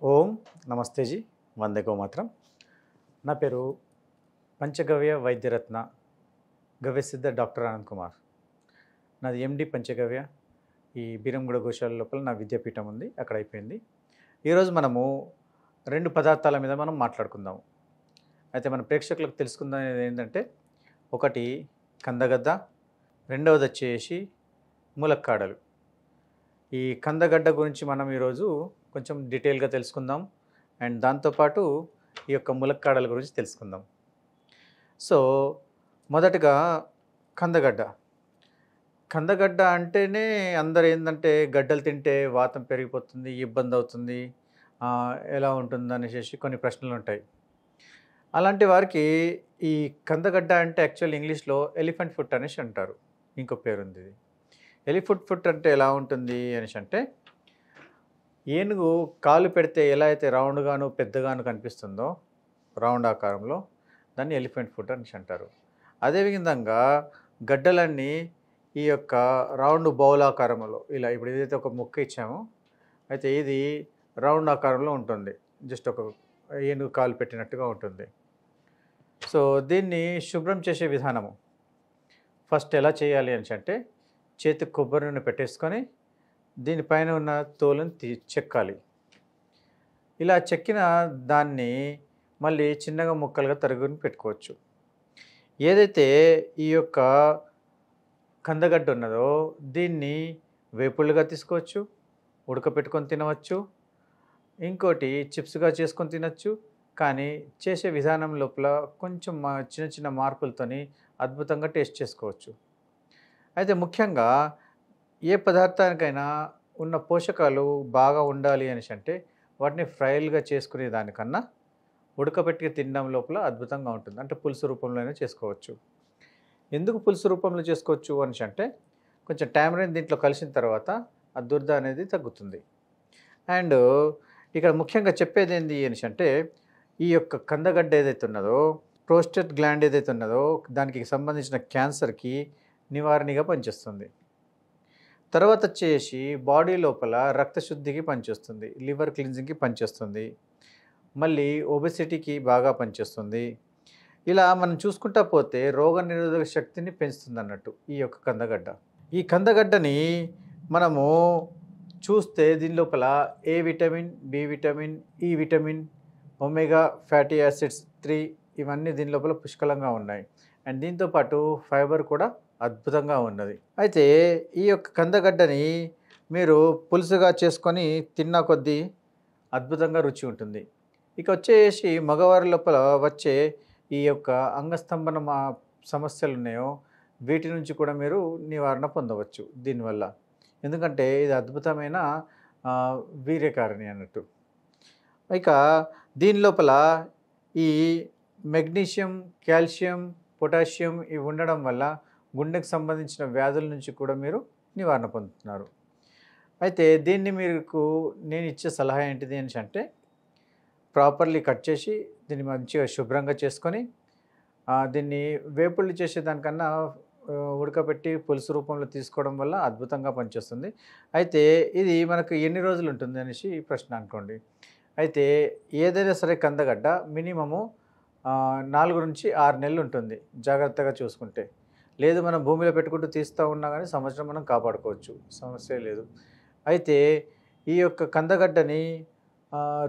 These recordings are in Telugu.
ఓం నమస్తే జీ వందే గోమాత్రం. నా పేరు పంచగవ్య వైద్యరత్న గవ్యసిద్ధ డాక్టర్ ఆనంద్ కుమార్. నాది ఎండి పంచగవ్య. ఈ బీరంగూడ గోశాల లోపల నా విద్యాపీఠం ఉంది, అక్కడ అయిపోయింది. ఈరోజు మనము రెండు పదార్థాల మీద మనం మాట్లాడుకుందాము. అయితే మన ప్రేక్షకులకు తెలుసుకుందాం ఏంటంటే, ఒకటి కందగడ్డ, రెండవది వచ్చేసి ములక్కాడలు. ఈ కందగడ్డ గురించి మనం ఈరోజు కొంచెం డీటెయిల్గా తెలుసుకుందాం. అండ్ దాంతోపాటు ఈ యొక్క ములక్కాడల గురించి తెలుసుకుందాం. సో మొదటగా కందగడ్డ. కందగడ్డ అంటేనే అందరు ఏంటంటే గడ్డలు తింటే వాతం పెరిగిపోతుంది, ఇబ్బంది అవుతుంది, ఎలా ఉంటుంది అనేసి కొన్ని ప్రశ్నలు ఉంటాయి. అలాంటి వారికి ఈ కందగడ్డ అంటే యాక్చువల్ ఇంగ్లీష్లో ఎలిఫెంట్ ఫుట్ అనేసి అంటారు. ఇంకో పేరు ఉంది ఇది. ఎలిఫెంట్ ఫుట్ అంటే ఎలా ఉంటుంది అనేసి అంటే, ఏనుగు కాలు పెడితే ఎలా అయితే రౌండ్గాను పెద్దగాను కనిపిస్తుందో రౌండ్ ఆకారంలో, దాన్ని ఎలిఫెంట్ ఫుట్ అనేసి అంటారు. అదేవిధంగా గడ్డలన్నీ ఈ యొక్క రౌండ్ బౌల్ ఆకారంలో, ఇలా ఇప్పుడు ఏదైతే ఒక ముక్క ఇచ్చామో అయితే ఇది రౌండ్ ఆకారంలో ఉంటుంది, జస్ట్ ఒక ఏనుగు కాలు పెట్టినట్టుగా ఉంటుంది. సో దీన్ని శుభ్రం చేసే విధానము ఫస్ట్ ఎలా చేయాలి అని అంటే, చేతికి కొబ్బరి నూనె పెట్టేసుకొని దీనిపైన ఉన్న తోలుని చెక్కాలి. ఇలా చెక్కిన దాన్ని మళ్ళీ చిన్నగా ముక్కలుగా తరుగుని పెట్టుకోవచ్చు. ఏదైతే ఈ యొక్క కందగడ్డ ఉన్నదో దీన్ని వేపుళ్ళుగా తీసుకోవచ్చు, ఉడకపెట్టుకొని తినవచ్చు, ఇంకోటి చిప్స్గా చేసుకొని తినచ్చు. కానీ చేసే విధానం లోపల కొంచెం చిన్న చిన్న మార్పులతోని అద్భుతంగా టేస్ట్ చేసుకోవచ్చు. అయితే ముఖ్యంగా ఏ పదార్థానికైనా ఉన్న పోషకాలు బాగా ఉండాలి అనేసి అంటే వాటిని ఫ్రైలుగా చేసుకునే దానికన్నా ఉడకబెట్టి తినడం లోపల అద్భుతంగా ఉంటుంది. అంటే పులుసు రూపంలోనే చేసుకోవచ్చు. ఎందుకు పులుసు రూపంలో చేసుకోవచ్చు అనేసి అంటే, కొంచెం టామరిన్ దీంట్లో కలిసిన తర్వాత ఆ దురద అనేది తగ్గుతుంది. అండ్ ఇక్కడ ముఖ్యంగా చెప్పేది ఏంటి అనేసి అంటే, ఈ యొక్క కందగడ్డ ఏదైతే ఉన్నదో, ప్రోస్టేట్ గ్లాండ్ ఏదైతే ఉన్నదో దానికి సంబంధించిన క్యాన్సర్కి నివారణగా పనిచేస్తుంది. తర్వాత వచ్చేసి బాడీ లోపల రక్తశుద్ధికి పనిచేస్తుంది, లివర్ క్లీన్జింగ్కి పనిచేస్తుంది, మళ్ళీ ఒబెసిటీకి బాగా పనిచేస్తుంది. ఇలా మనం చూసుకుంటా పోతే రోగనిరోధక శక్తిని పెంచుతుంది అన్నట్టు ఈ యొక్క కందగడ్డ. ఈ కందగడ్డని మనము చూస్తే దీని లోపల ఏ విటమిన్, బి విటమిన్, ఈ విటమిన్, ఒమేగా ఫ్యాటీ యాసిడ్స్ 3 ఇవన్నీ దీని లోపల పుష్కలంగా ఉన్నాయి. అండ్ దీంతోపాటు ఫైబర్ కూడా అద్భుతంగా ఉన్నది. అయితే ఈ యొక్క కందగడ్డని మీరు పులుసుగా చేసుకొని తిన్న కొద్దీ అద్భుతంగా రుచి ఉంటుంది. ఇక వచ్చేసి మగవారి లోపల వచ్చే ఈ యొక్క అంగస్తంభన సమస్యలు ఉన్నాయో వీటి నుంచి కూడా మీరు నివారణ పొందవచ్చు దీనివల్ల. ఎందుకంటే ఇది అద్భుతమైన వీర్యకారిణి అన్నట్టు. ఇక దీని లోపల ఈ మెగ్నీషియం, కాల్షియం, పొటాషియం ఇవి ఉండడం వల్ల గుండెకు సంబంధించిన వ్యాధుల నుంచి కూడా మీరు నివారణ పొందుతున్నారు. అయితే దీన్ని మీకు నేను ఇచ్చే సలహా ఏంటిది అని అంటే, ప్రాపర్లీ కట్ చేసి దీన్ని మంచిగా శుభ్రంగా చేసుకొని దీన్ని వేపుళ్ళు చేసేదానికన్నా ఉడకబెట్టి పులుసు రూపంలో తీసుకోవడం వల్ల అద్భుతంగా పనిచేస్తుంది. అయితే ఇది మనకు ఎన్ని రోజులు ఉంటుంది అనేసి ప్రశ్న అనుకోండి. అయితే ఏదైనా సరే కందగడ్డ మినిమము 4 నుంచి 6 నెలలు ఉంటుంది జాగ్రత్తగా చూసుకుంటే. లేదు మనం భూమిలో పెట్టుకుంటూ తీస్తూ ఉన్నా కానీ సంవత్సరం మనం కాపాడుకోవచ్చు, సమస్య లేదు. అయితే ఈ యొక్క కందగడ్డని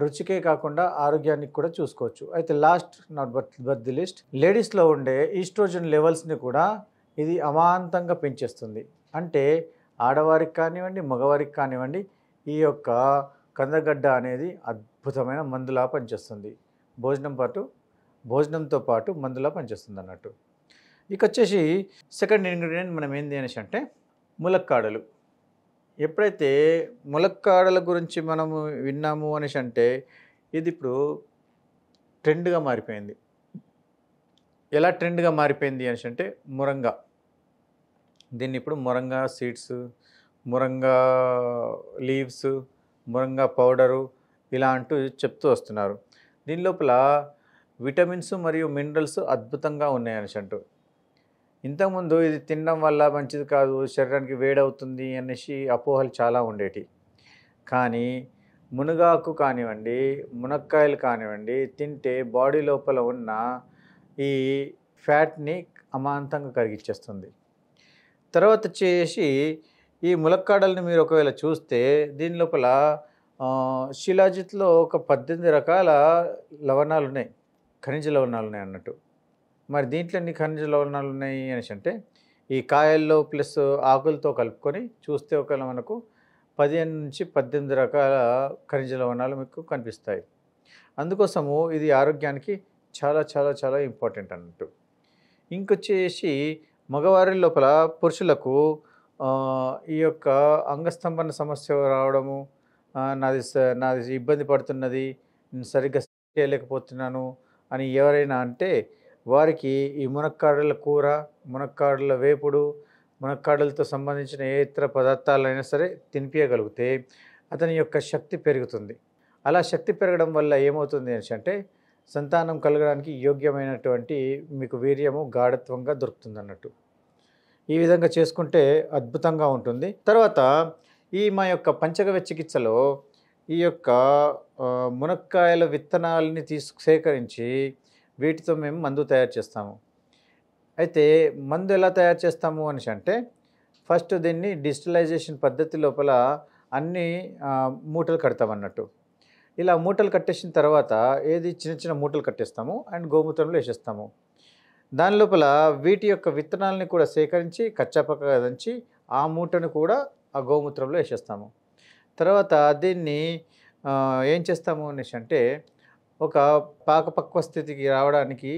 రుచికే కాకుండా ఆరోగ్యానికి కూడా చూసుకోవచ్చు. అయితే last not but the list, లేడీస్లో ఉండే ఈస్ట్రోజన్ లెవెల్స్ని కూడా ఇది అమాంతంగా పెంచేస్తుంది. అంటే ఆడవారికి కానివ్వండి, మగవారికి కానివ్వండి, ఈ యొక్క కందగడ్డ అనేది అద్భుతమైన మందులా పనిచేస్తుంది. భోజనంతో పాటు మందులా పనిచేస్తుంది అన్నట్టు. ఇక వచ్చేసి సెకండ్ ఇంగ్రీడియంట్ మనం ఏంది అనేసి అంటే ములక్కాడలు. ఎప్పుడైతే ములక్కాడల గురించి మనము విన్నాము అనేసి అంటే ఇది ఇప్పుడు ట్రెండ్గా మారిపోయింది. ఎలా ట్రెండ్గా మారిపోయింది అనేసి అంటే మురంగా. దీన్ని ఇప్పుడు మురంగా సీడ్స్, మురంగా లీవ్స్, మురంగా పౌడరు ఇలా అంటూ చెప్తూ వస్తున్నారు. దీని లోపల విటమిన్స్ మరియు మినరల్స్ అద్భుతంగా ఉన్నాయి అనేసి అంటూ. ఇంతకుముందు ఇది తినడం వల్ల మంచిది కాదు, శరీరానికి వేడవుతుంది అనేసి అపోహలు చాలా ఉండేటి. కానీ మునగాకు కానివ్వండి, మునక్కాయలు కానివ్వండి తింటే బాడీ లోపల ఉన్న ఈ ఫ్యాట్‌ని అమాంతంగా కరిగిచ్చేస్తుంది. తర్వాత వచ్చేసి ఈ ములక్కాడల్ని మీరు ఒకవేళ చూస్తే దీని లోపల శిలాజిత్‌లో ఒక 18 రకాల లవణాలున్నాయి. ఖనిజ లవణాలున్నాయి అన్నట్టు. మరి దీంట్లో ఎన్ని ఖనిజ లవణాలున్నాయి అనేసంటే ఈ కాయల్లో ప్లస్ ఆకులతో కలుపుకొని చూస్తే ఒకవేళ మనకు 15-18 రకాల ఖనిజ లవణాలు మీకు కనిపిస్తాయి. అందుకోసము ఇది ఆరోగ్యానికి చాలా చాలా చాలా ఇంపార్టెంట్ అన్నట్టు. ఇంకొచ్చేసి మగవారి లోపల పురుషులకు ఈ యొక్క అంగస్తంభన సమస్య రావడము, నాది ఇబ్బంది పడుతున్నది, నేను సరిగ్గా చేయలేకపోతున్నాను అని ఎవరైనా అంటే వారికి ఈ మునక్కాడల కూర, మునక్కాడల వేపుడు, మునక్కాడలతో సంబంధించిన ఏ ఇతర పదార్థాలైనా సరే తినిపియగలిగితే అతని యొక్క శక్తి పెరుగుతుంది. అలా శక్తి పెరగడం వల్ల ఏమవుతుంది అంటే సంతానం కలగడానికి యోగ్యమైనటువంటి మీకు వీర్యము గాఢత్వంగా దొరుకుతుందన్నట్టు. ఈ విధంగా చేసుకుంటే అద్భుతంగా ఉంటుంది. తర్వాత మా యొక్క పంచగవ్య చికిత్సలో ఈ యొక్క మునక్కాయల విత్తనాలని సేకరించి వీటితో మేము మందు తయారు చేస్తాము. అయితే మందు ఎలా తయారు చేస్తాము అంటే ఫస్ట్ దీన్ని డిజిటలైజేషన్ పద్ధతి లోపల అన్ని మూటలు కడతామన్నట్టు. ఇలా మూటలు కట్టేసిన తర్వాత చిన్న చిన్న మూటలు కట్టేస్తాము అండ్ గోమూత్రంలో వేసేస్తాము. దాని లోపల వీటి యొక్క విత్తనాలని కూడా సేకరించి కచ్చాపక్కగా దంచి ఆ మూటను కూడా ఆ గోమూత్రంలో వేసేస్తాము. తర్వాత దీన్ని ఏం చేస్తాము అంటే ఒక పాకపక్వ స్థితికి రావడానికి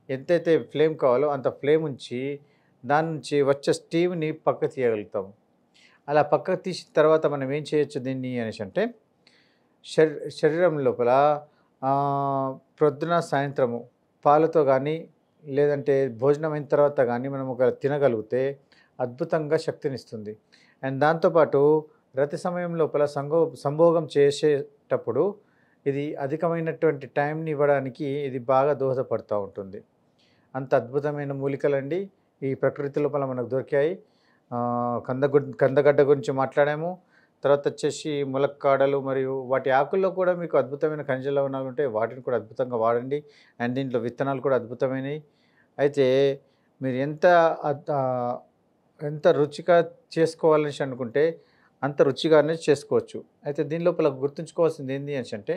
ఎంతైతే ఫ్లేమ్ కావాలో అంత ఫ్లేమ్ ఉంచి దాని నుంచి వచ్చే స్టీమ్ని పక్కకు తీయగలుగుతాము. అలా పక్కకు తీసిన తర్వాత మనం ఏం చేయొచ్చు దీన్ని అంటే శరీరం లోపల ప్రొద్దున సాయంత్రము పాలతో కానీ లేదంటే భోజనం అయిన తర్వాత కానీ మనం ఒక తినగలిగితే అద్భుతంగా శక్తినిస్తుంది. అండ్ దాంతోపాటు రతి సమయం లోపల సంభోగం చేసేటప్పుడు ఇది అధికమైనటువంటి టైంని ఇవ్వడానికి ఇది బాగా దోహదపడుతూ ఉంటుంది. అంత అద్భుతమైన మూలికలండి ఈ ప్రకృతి లోపల మనకు దొరికాయి. కందగడ్డ గురించి మాట్లాడాము. తర్వాత వచ్చేసి ములక్కాడలు మరియు వాటి ఆకుల్లో కూడా మీకు అద్భుతమైన ఖనిజ లవణాలు ఉంటాయి. వాటిని కూడా అద్భుతంగా వాడండి. అండ్ దీంట్లో విత్తనాలు కూడా అద్భుతమైనవి. అయితే మీరు ఎంత రుచిగా చేసుకోవాలని అనుకుంటే అంత రుచిగానే చేసుకోవచ్చు. అయితే దీని లోపల గుర్తుంచుకోవాల్సింది ఏంటి అంటే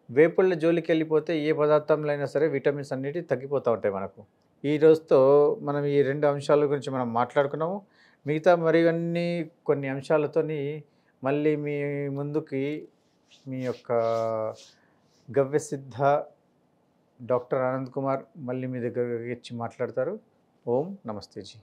వేపుళ్ళ జోలికి వెళ్ళిపోతే ఏ పదార్థంలో అయినా సరే విటమిన్స్ అన్నిటి తగ్గిపోతూ ఉంటాయి మనకు. ఈ రోజుతో మనం ఈ 2 అంశాల గురించి మనం మాట్లాడుకున్నాము. మిగతా మరివన్నీ కొన్ని అంశాలతోని మళ్ళీ మీ ముందుకి మీ యొక్క గవ్యసిద్ధ డాక్టర్ ఆనంద్ కుమార్ మళ్ళీ మీ దగ్గరికి వచ్చి మాట్లాడతారు. ఓం నమస్తేజీ.